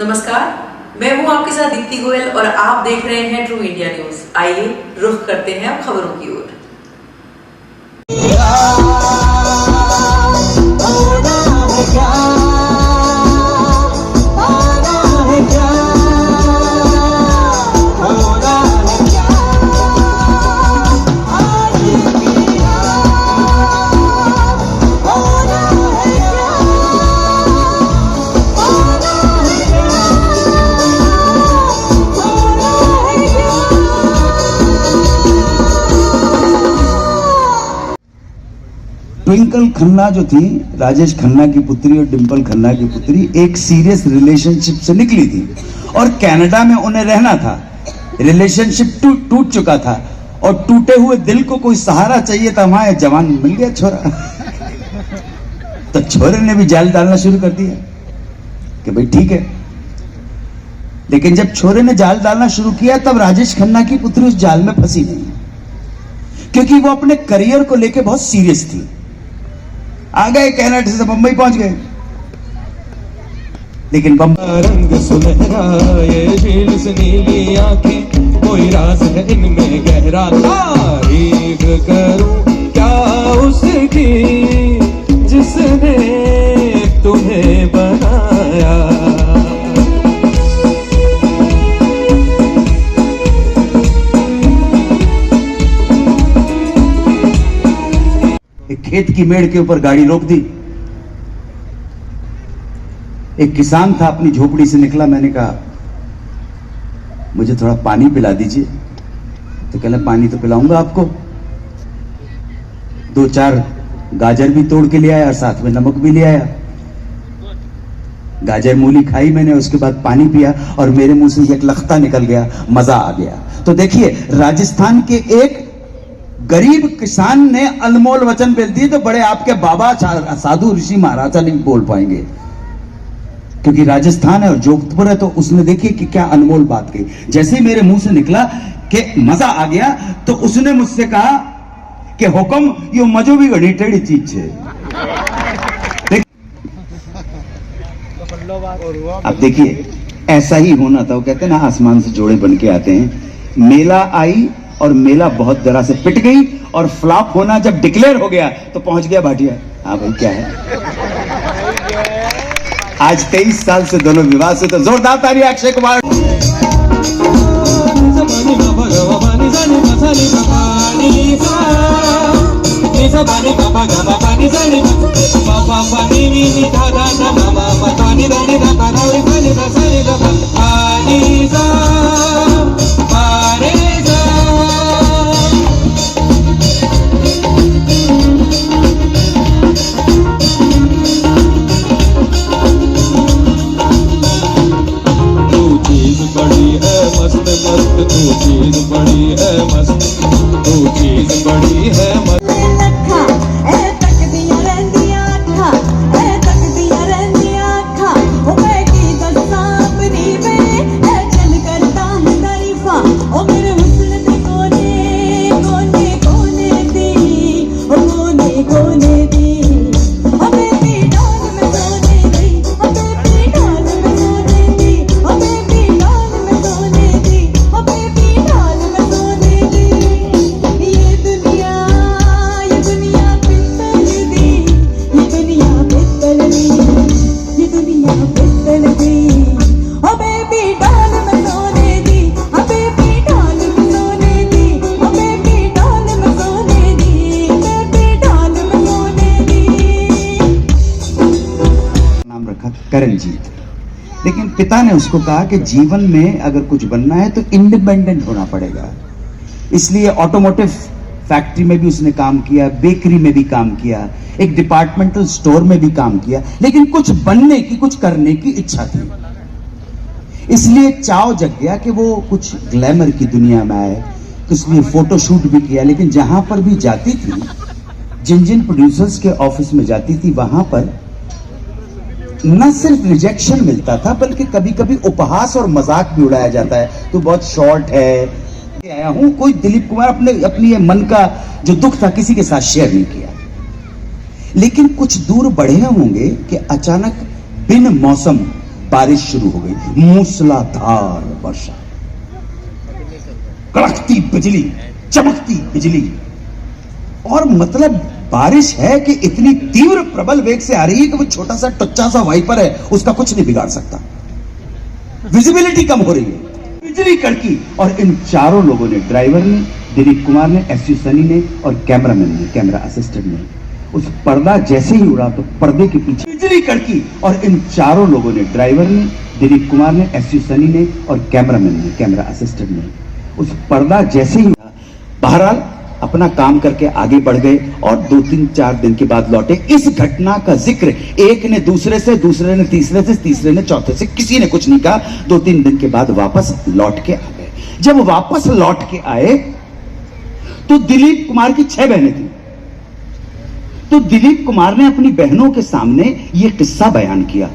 नमस्कार, मैं हूं आपके साथ दीप्ति गोयल और आप देख रहे हैं ट्रू इंडिया न्यूज। आइए रुख करते हैं अब खबरों की ओर। ट्विंकल खन्ना जो थी, राजेश खन्ना की पुत्री और डिंपल खन्ना की पुत्री, एक सीरियस रिलेशनशिप से निकली थी और कनाडा में उन्हें रहना था। रिलेशनशिप टूट चुका था और टूटे हुए दिल को कोई सहारा चाहिए था। वहां जवान मिल गया छोरा तो छोरे ने भी जाल डालना शुरू कर दिया कि भाई ठीक है। लेकिन जब छोरे ने जाल डालना शुरू किया तब राजेश खन्ना की पुत्री उस जाल में फंसी नहीं, क्योंकि वो अपने करियर को लेकर बहुत सीरियस थी। आ गए कनाडा से बंबई पहुंच गए, लेकिन रंग सुनहरा ये झील से नीली आंखें, कोई राज है इनमें गहरा। तारीफ करूं क्या उसकी जिसने तुम्हें बनाया। खेत की मेड़ के ऊपर गाड़ी रोक दी। एक किसान था, अपनी झोपड़ी से निकला। मैंने कहा मुझे थोड़ा पानी पिला दीजिए। तो कहला पानी तो पिलाऊंगा आपको। 2-4 गाजर भी तोड़ के ले आया और साथ में नमक भी ले आया। गाजर मूली खाई मैंने, उसके बाद पानी पिया और मेरे मुंह से एक लखता निकल गया, मजा आ गया। तो देखिए, राजस्थान के एक गरीब किसान ने अनमोल वचन बोल दिए तो बड़े आपके बाबा साधु ऋषि महाराजा नहीं बोल पाएंगे, क्योंकि राजस्थान है और जोधपुर है। तो उसने देखिए कि क्या अनमोल बात कही। जैसे ही मेरे मुंह से निकला कि मजा आ गया, तो उसने मुझसे कहा कि हुक्म यो मजो भी घड़ी टेढ़ी चीज है। अब देखिए, ऐसा ही होना था। वो कहते हैं ना, आसमान से जोड़े बन के आते हैं। मेला आई और मेला बहुत तरह से पिट गई और फ्लॉप होना जब डिक्लेयर हो गया तो पहुंच गया भाटिया। हाँ भाई, क्या है। आज 23 साल से दोनों विवाह से। तो जोरदार ताली अक्षय कुमार। करणजीत। लेकिन पिता ने उसको कहा कि जीवन में अगर कुछ बनना है तो इंडिपेंडेंट होना पड़ेगा। इसलिए ऑटोमोटिव फैक्ट्री में भी उसने काम किया, बेकरी में भी काम किया, एक डिपार्टमेंटल स्टोर में भी काम किया। लेकिन कुछ बनने की, कुछ करने की इच्छा थी, इसलिए चाव जग गया कि वो कुछ ग्लैमर की दुनिया में आए। तो इसलिए फोटोशूट भी किया। लेकिन जहां पर भी जाती थी, जिन जिन प्रोड्यूसर्स के ऑफिस में जाती थी, वहां पर न सिर्फ रिजेक्शन मिलता था बल्कि कभी कभी उपहास और मजाक भी उड़ाया जाता है। तो बहुत शॉर्ट है, आया हूं। कोई दिलीप कुमार अपनी मन का जो दुख था किसी के साथ शेयर नहीं किया। लेकिन कुछ दूर बढ़े होंगे कि अचानक बिन मौसम बारिश शुरू हो गई, मूसलाधार वर्षा, कड़कती बिजली, चमकती बिजली। और मतलब बारिश है कि इतनी तीव्र प्रबल वेग से आ रही है कि वो छोटा सा टुच्चा सा वाइपर है, उसका कुछ नहीं बिगाड़ सकता। विजिबिलिटी कम हो रही है, बिजली कड़की। और इन चारों लोगों ने, ड्राइवर ने, दिलीप कुमार ने, एसयू सनी ने और कैमरामैन ने, कैमरा असिस्टेंट ने, उस पर्दा जैसे ही उड़ा तो पर्दे के पीछे बिजली कड़की। और इन चारों लोगों ने, ड्राइवर ने, दिलीप कुमार ने, एसयू सनी ने और कैमरामैन ने, कैमरा असिस्टेंट ने, उस पर्दा जैसे ही उड़ा। बहरहाल अपना काम करके आगे बढ़ गए और 2-3-4 दिन के बाद लौटे। इस घटना का जिक्र एक ने दूसरे से, दूसरे ने तीसरे से, तीसरे ने चौथे से, किसी ने कुछ नहीं कहा। 2-3 दिन के बाद वापस लौट के आ गए। जब वापस लौट के आए तो दिलीप कुमार की 6 बहनें थी। तो दिलीप कुमार ने अपनी बहनों के सामने यह किस्सा बयान किया।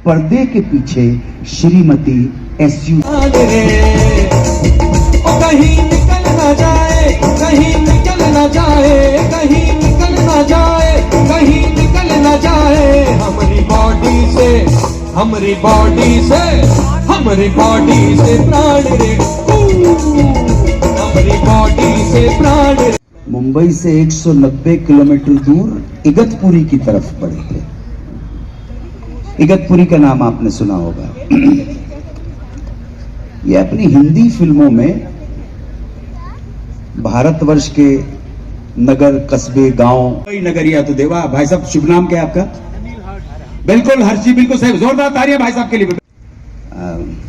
पर्दे के पीछे श्रीमती एसयू कहीं निकल ना जाए, कहीं निकल ना जाए, कहीं निकल ना जाए, कहीं निकल ना जाए हमारी बॉडी से, हमारी बॉडी से, हमारी बॉडी से प्राण रे, हमारी बॉडी से प्राण रे। मुंबई से 190 किलोमीटर दूर इगतपुरी की तरफ पड़े थे। इगतपुरी का नाम आपने सुना होगा। ये अपनी हिंदी फिल्मों में भारतवर्ष के नगर, कस्बे, गांव, नगरिया तो देवा। भाई साहब शुभ नाम क्या है आपका? बिल्कुल हर्षी, बिल्कुल सही, जोरदार तालियां भाई साहब के लिए।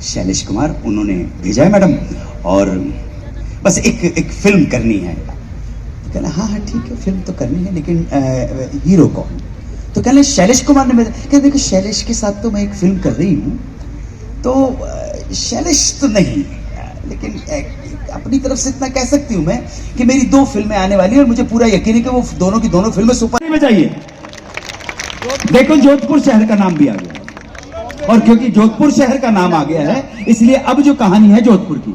शैलेश कुमार उन्होंने भेजा है मैडम, और बस एक फिल्म करनी है। तो कहना हाँ ठीक है, फिल्म तो करनी है, लेकिन हीरो कौन? तो कहना शैलेश कुमार ने। कहते देखो शैलेश के साथ तो मैं एक फिल्म कर रही हूँ, तो शैलेश तो नहीं, लेकिन अपनी तरफ से इतना कह सकती हूं मैं कि मेरी 2 फिल्में आने वाली है और मुझे पूरा यकीन है कि वो दोनों की दोनों फिल्में सुपर में जाइए। देखो जोधपुर शहर का नाम भी आ गया, और क्योंकि जोधपुर शहर का नाम आ गया है इसलिए अब जो कहानी है जोधपुर की।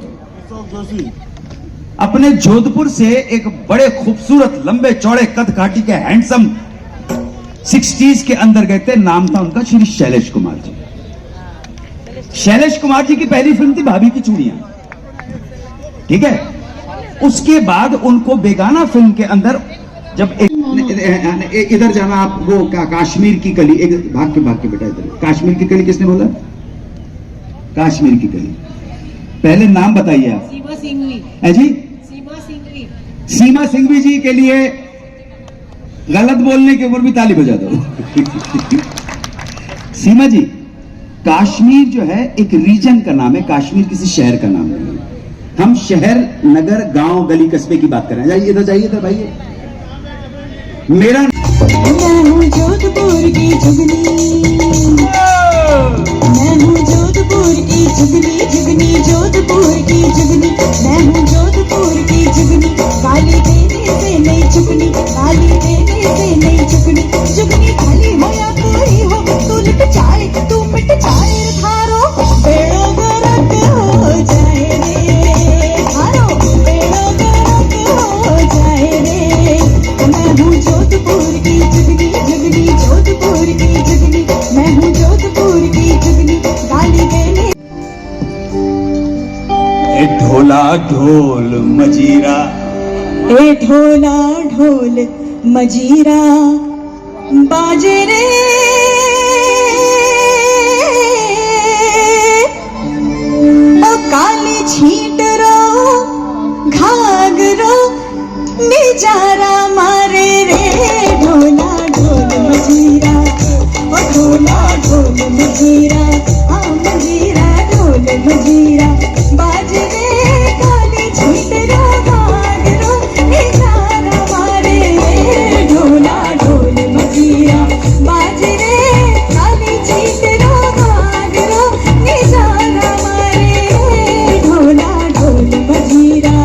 अपने जोधपुर से एक बड़े खूबसूरत लंबे चौड़े कद काठी के हैंडसम 60s के अंदर गए थे। नाम था उनका श्री शैलेश कुमार जी। शैलेश कुमार जी की पहली फिल्म थी भाभी की चूड़ियां, ठीक है। उसके बाद उनको बेगाना फिल्म के अंदर जब इधर जाना आप, वो कश्मीर की कली, एक भाग के बेटा इधर। कश्मीर की कली किसने बोला? कश्मीर की कली। पहले नाम बताइए आप। सीमा सिंघवी है जी? सीमा सिंघवी। सीमा सिंघवी जी के लिए गलत बोलने के ऊपर भी ताली बजा दो। सीमा जी, कश्मीर जो है एक रीजन का नाम है, कश्मीर किसी शहर का नाम नहीं है। हम शहर, नगर, गांव, गली, कस्बे की बात कर रहे हैं। जाइए इधर, जाइए इधर भाई। मेरा मैं हूँ जोधपुर की जुगनी, मैं हूँ जोधपुर की जुगनी, जुगनी जोधपुर की जुगनी, मैं हूँ जोधपुर की जुगनी। गाली देने से नहीं चुकनी, गाली देने से नहीं चुकनी, जुगनी खाली हो या कोई हो, तू लिट जाए, तू मिट जाए थारो बेड़ो गरक हो जाए रे, थारो बेड़ो गरक हो जाए रे। मैं हूँ जोधपुर की जुगनी, जुगनी जोधपुर की जुगनी, मैं हूँ जोधपुर की जुगनी। गाली देने ढोला ढोल मजीरा, ए ढोला ढोल मजीरा बाजे रे, ओ काली छींट रो घाघरो निजारा मारे रे। ढोला ढोल मजीरा, ओ ढोला ढोल मजीरा, हाँ मजीरा ढोल मजीरा बाजे रे, काली छींट रो घाघरो निजारा मारे रे। ढोला ढोल मजीरा बाजे रे, काली छींट रो घाघरो निजारा मारे रे। ढोला ढोल मजीरा।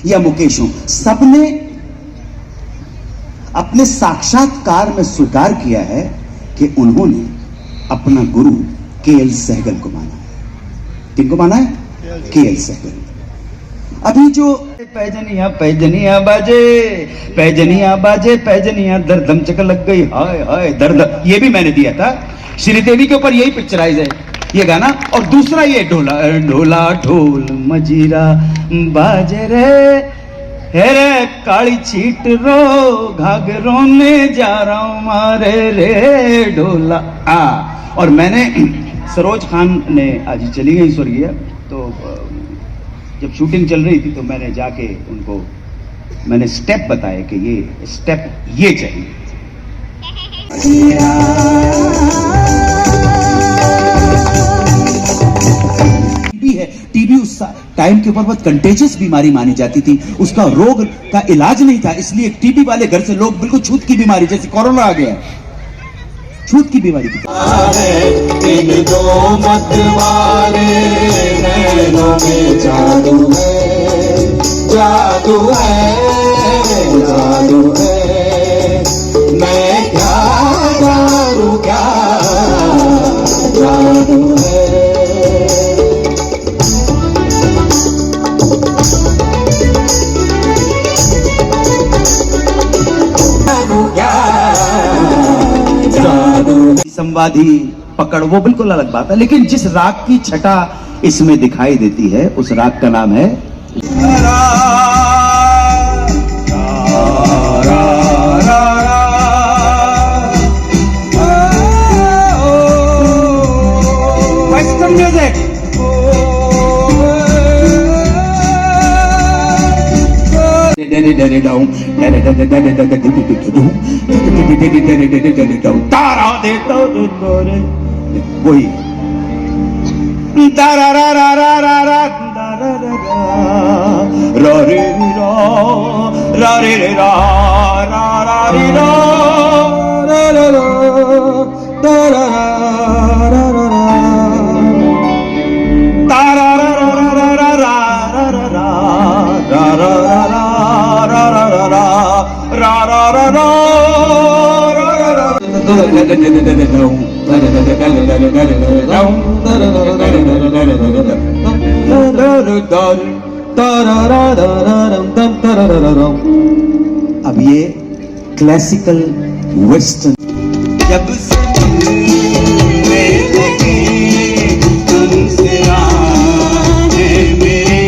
या मुकेश हूं, सबने अपने साक्षात्कार में स्वीकार किया है कि उन्होंने अपना गुरु केएल सहगल को माना है। किनको माना है? केएल सहगल। अभी जो पैजनिया पैजनिया बाजे, पैजनिया बाजे, पैजनिया दर्दम चक लग गई, हाय हाय दर्द, ये भी मैंने दिया था। श्रीदेवी के ऊपर यही पिक्चराइज है ये गाना। और दूसरा ये ढोला ढोला ढोल मजीरा बाजे रे, हेरे काली छीट रो घाघरों में जा रहा हूं मारे रे ढोला। और मैंने सरोज खान ने आज चली गई स्वर्गीय, तो जब शूटिंग चल रही थी तो मैंने जाके उनको मैंने स्टेप बताए कि ये स्टेप ये चाहिए। टीबी है, टीबी उस टाइम के ऊपर बहुत कंटेजियस बीमारी मानी जाती थी, उसका रोग का इलाज नहीं था, इसलिए टीबी वाले घर से लोग बिल्कुल छूत की बीमारी, जैसे कोरोना आ गया, छूत की बीमारी की। इन दो मतवाले नैनों में जादू है, जादू है, जादू है, मैं क्या जादू, क्या जादू है। संवादी पकड़ वो बिल्कुल अलग बात है, लेकिन जिस राग की छटा इसमें दिखाई देती है उस राग का नाम है वेस्टर्न म्यूजिक। वही अब ये क्लासिकल वेस्टर्न। जब से मिलने लगी तुमसे राहें मेरी,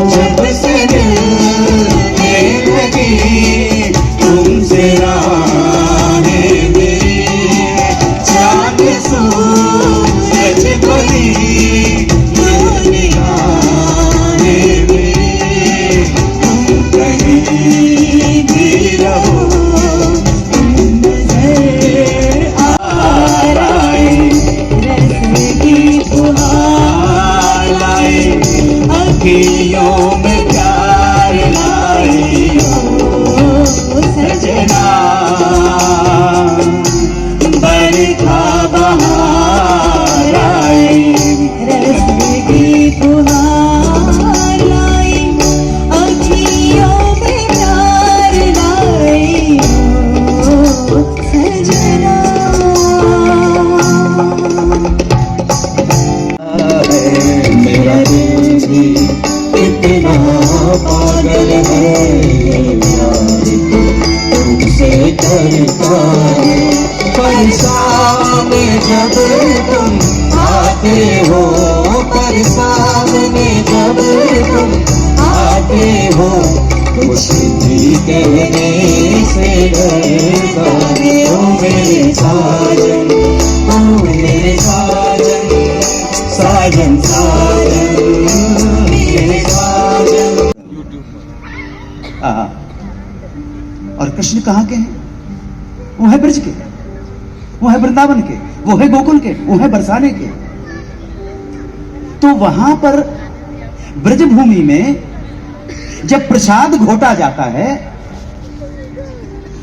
जब से मिलने लगी तुमसे राहें मेरी, चांद सूरज बनी में प्यार लाई हो सजना, बरखा बहार आई, रस की फुहार लाई, अखियों में प्यार लाई हो सजना। मेरा दिल भी इतना पागल है, तुमसे करता है परेशान जब तुम आते हो, परेशान जब तुम आते हो, कुछ भी कहने से डरता हो मेरे साजन, हो मेरे साजन, साजन साजन मेरे साजन। और कृष्ण कहाँ के हैं? वो है ब्रज के, वो है वृंदावन के, वो है गोकुल के, वो है बरसाने के। तो वहां पर ब्रजभूमि में जब प्रसाद घोटा जाता है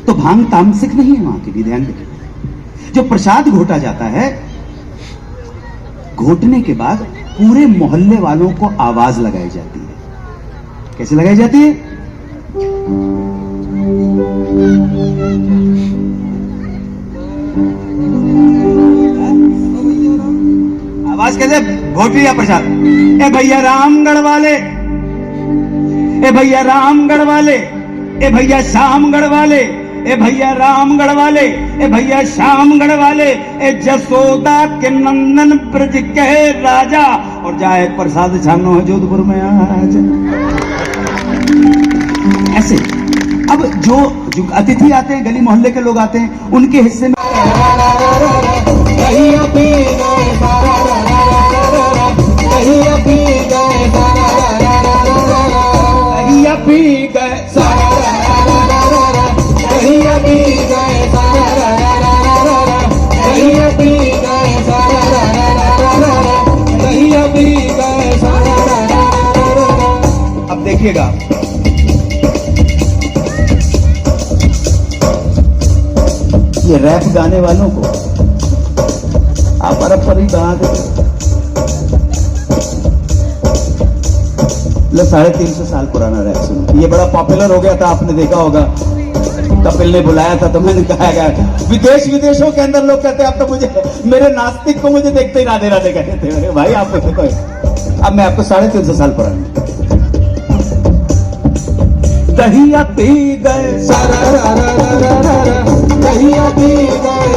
तो भांग तामसिक नहीं है, वहां के भी ध्यान रखें। जो प्रसाद घोटा जाता है, घोटने के बाद पूरे मोहल्ले वालों को आवाज लगाई जाती है। कैसे लगाई जाती है? कहते वोट लिया प्रसाद। ए भैया रामगढ़ वाले, ए भैया रामगढ़ वाले, ए भैया श्यामगढ़ वाले, ए भैया रामगढ़ वाले, ए भैया श्यामगढ़ वाले, ए जसोदा के नंदन ब्रज के राजा, और जाए प्रसाद छानो है जोधपुर में आज। ऐसे अब जो अतिथि आते हैं, गली मोहल्ले के लोग आते हैं, उनके हिस्से में अब देखिएगा, ये रैप गाने वालों को आप पर ही बना देते। 350 साल पुराना रैप सुनो, ये बड़ा पॉपुलर हो गया था, आपने देखा होगा। कपिल ने बुलाया था तो मैंने कहा गया, विदेश विदेशों के अंदर लोग कहते हैं अब तो मुझे, मेरे नास्तिक को मुझे देखते ही राधे राधे कहते थे। अरे भाई आपको देखो, अब मैं आपको 350 साल पुराना। दहिया पी गए दहिया पी गए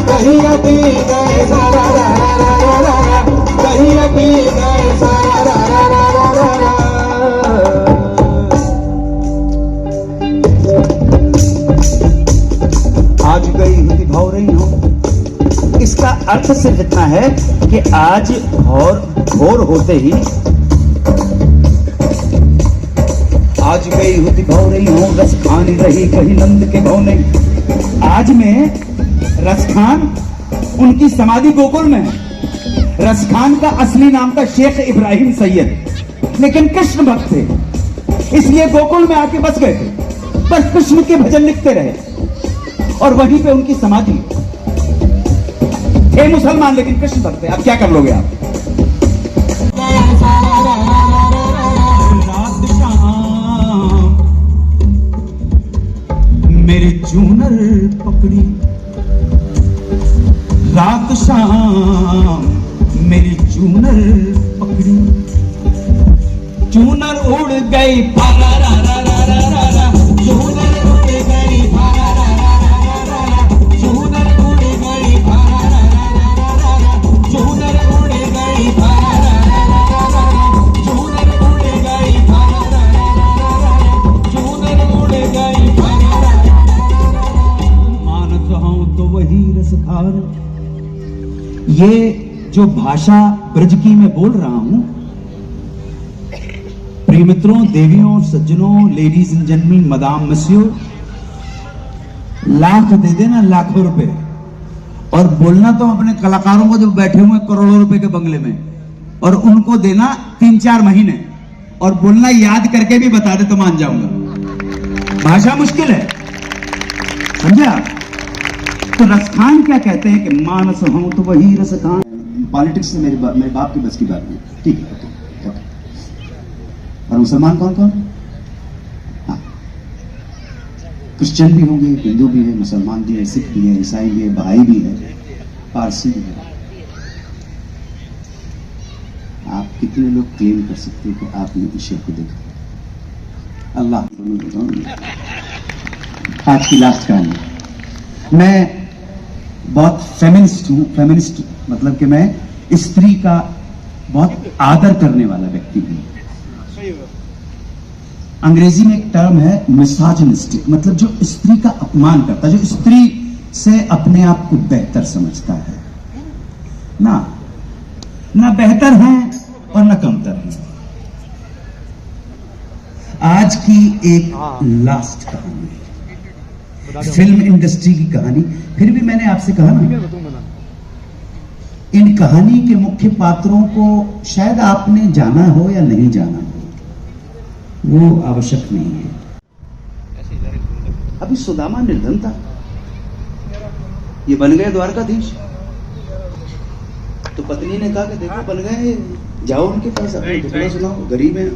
दहिया पी गए दहिया पी गए। आज गई हिंदी भाव रही हो, इसका अर्थ सिर्फ इतना है कि आज भोर होते ही, आज गई हुती भाव रही हूं, रस खानी रही कहीं नंद के भाव नहीं। आज में रसखान, उनकी समाधि गोकुल में है। रसखान का असली नाम था शेख इब्राहिम सैयद, लेकिन कृष्ण भक्त थे, इसलिए गोकुल में आके बस गए थे, बस कृष्ण के भजन लिखते रहे और वहीं पे उनकी समाधि। थे मुसलमान लेकिन कृष्ण भक्त थे। अब क्या कर लोगे आप? मेरी चूनर पकड़ी रात शाम, मेरी चूनर पकड़ी, चूनर उड़ गई चूनर उड़ गई, चूनर उड़ गई, चूनर उड़ गई, चूनर उड़ गई, चूनर उड़ गई। मानत हूं तो वही रसखान। ये जो भाषा ब्रज की मैं बोल रहा हूं, प्रिय मित्रों, देवियों, सज्जनों, लेडीज एंड जेंटलमैन, मदाम, मसियो, लाख दे देना, लाखों रुपए, और बोलना तो अपने कलाकारों को जो बैठे हुए करोड़ों रुपए के बंगले में, और उनको देना 3-4 महीने, और बोलना याद करके भी बता दे तो मान जाऊंगा। भाषा मुश्किल है, समझा? तो रसखान क्या कहते हैं कि मानस हूं तो वही रसखान। पॉलिटिक्स से मेरे बाप की बस की बात नहीं। ठीक है, ओके। और मुसलमान कौन कौन? हाँ, क्रिश्चियन भी होंगे, हिंदू भी है, मुसलमान भी है, सिख भी है, ईसाई भी है, बहाई भी है, पारसी भी है। आप कितने लोग क्लेम कर सकते हैं कि आपने ईश्वर को देखा? अल्लाह। आज की लास्ट कहानी। मैं बहुत फेमिनिस्ट हूं। फेमिनिस्ट मतलब कि मैं स्त्री का बहुत आदर करने वाला व्यक्ति हूं। अंग्रेजी में एक टर्म है मिसोजिनिस्टिक, मतलब जो स्त्री का अपमान करता है, जो स्त्री से अपने आप को बेहतर समझता है। ना बेहतर है और ना कमतर है। आज की एक लास्ट कहानी, फिल्म इंडस्ट्री की कहानी। फिर भी मैंने आपसे कहा ना, इन कहानी के मुख्य पात्रों को शायद आपने जाना हो या नहीं जाना हो, वो आवश्यक नहीं है। अभी सुदामा निर्धन था, ये बन गए द्वारकाधीश। तो पत्नी ने कहा कि देखो बन गए, जाओ उनके पास, अपने दुखड़ा सुनाओ, गरीब है।